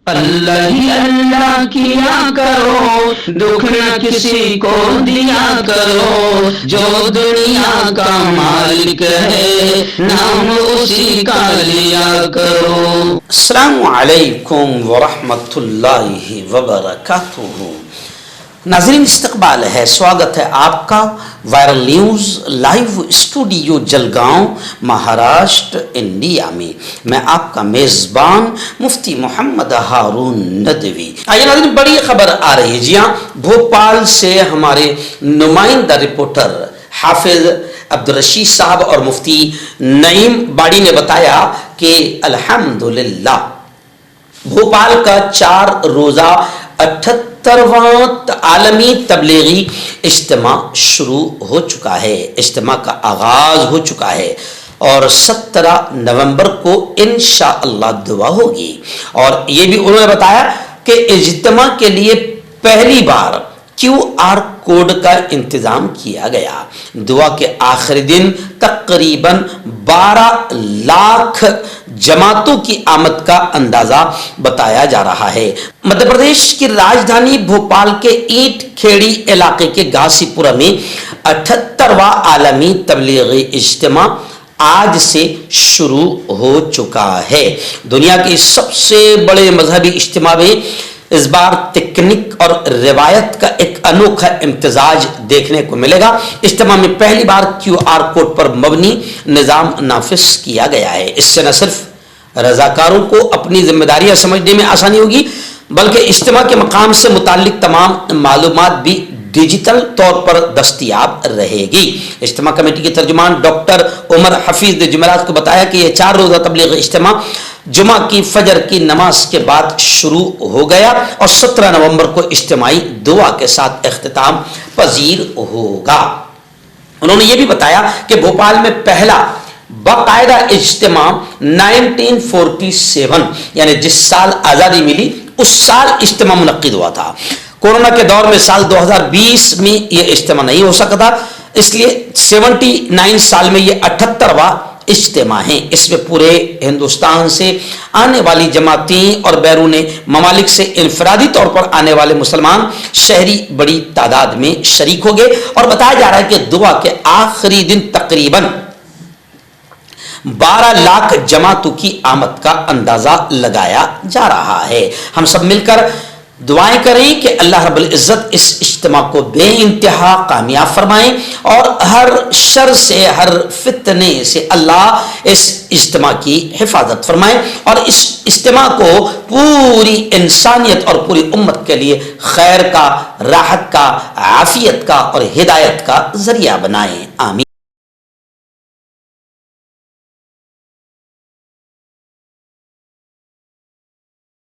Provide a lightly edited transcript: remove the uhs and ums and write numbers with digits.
اللہ ہی اللہ کیا کرو، دکھ نہ کسی کو دیا کرو، جو دنیا کا مالک ہے نام اسی کا لیا کرو۔ السلام علیکم ورحمۃ اللہ وبرکاتہ۔ ناظرین استقبال ہے، سواگت ہے آپ کا viral news live studio Jalgaon Maharashtra India میں۔ میں آپ کا میزبان مفتی محمد ہارون ندوی۔ آئیے ناظرین، بڑی خبر آ رہی ہے، جی ہاں، بھوپال سے ہمارے نمائندہ رپورٹر حافظ عبدالرشید صاحب اور مفتی نعیم باڑی نے بتایا کہ الحمدللہ بھوپال کا 4 روزہ 78واں عالمی تبلیغی اجتماع شروع ہو چکا ہے۔ اجتماع کا آغاز ہو چکا ہے اور 17 نومبر کو انشاءاللہ دعا ہوگی۔ اور یہ بھی انہوں نے بتایا کہ اجتماع کے لیے پہلی بار QR کوڈ کا انتظام کیا گیا۔ دعا کے آخری دن تقریباً 12 لاکھ جماعتوں کی آمد کا اندازہ بتایا جا رہا ہے۔ مدھیہ پردیش کی راجدھانی بھوپال کے اینٹ کھیڑی علاقے کے گھاسی پورہ میں 78واں عالمی تبلیغی اجتماع آج سے شروع ہو چکا ہے۔ دنیا کے سب سے بڑے مذہبی اجتماع میں اس بار تکنیک اور روایت کا ایک انوکھا امتزاج دیکھنے کو ملے گا۔ اجتماع میں پہلی بار QR کوڈ پر مبنی نظام نافذ کیا گیا ہے۔ اس سے نہ صرف رضاکاروں کو اپنی ذمہ داریاں سمجھنے میں آسانی ہوگی، بلکہ اجتماع کے مقام سے متعلق تمام معلومات بھی ڈیجیٹل طور پر دستیاب رہے گی۔ اجتماع کمیٹی کے ترجمان ڈاکٹر عمر حفیظ نے جمعرات کو بتایا کہ یہ 4 روزہ تبلیغ اجتماع جمعہ کی فجر کی نماز کے بعد شروع ہو گیا اور 17 نومبر کو اجتماعی دعا کے ساتھ اختتام پذیر ہوگا۔ انہوں نے یہ بھی بتایا کہ بھوپال میں پہلا باقاعدہ اجتماع 1947 یعنی جس سال آزادی ملی اس سال اجتماع منعقد ہوا تھا۔ کورونا کے دور میں سال 2020 میں یہ اجتماع نہیں ہو سکا تھا، اس لیے 79 سال میں یہ 78واں اجتماع ہیں۔ اس میں پورے ہندوستان سے آنے والی جماعتیں اور بیرون ممالک سے انفرادی طور پر آنے والے مسلمان شہری بڑی تعداد میں شریک ہو گئے اور بتایا جا رہا ہے کہ دعا کے آخری دن تقریباً 12 لاکھ جماعتوں کی آمد کا اندازہ لگایا جا رہا ہے۔ ہم سب مل کر دعائیں کریں کہ اللہ رب العزت اس اجتماع کو بے انتہا کامیاب فرمائیں اور ہر شر سے، ہر فتنے سے اللہ اس اجتماع کی حفاظت فرمائیں اور اس اجتماع کو پوری انسانیت اور پوری امت کے لیے خیر کا، راحت کا، عافیت کا اور ہدایت کا ذریعہ بنائیں۔ آمین۔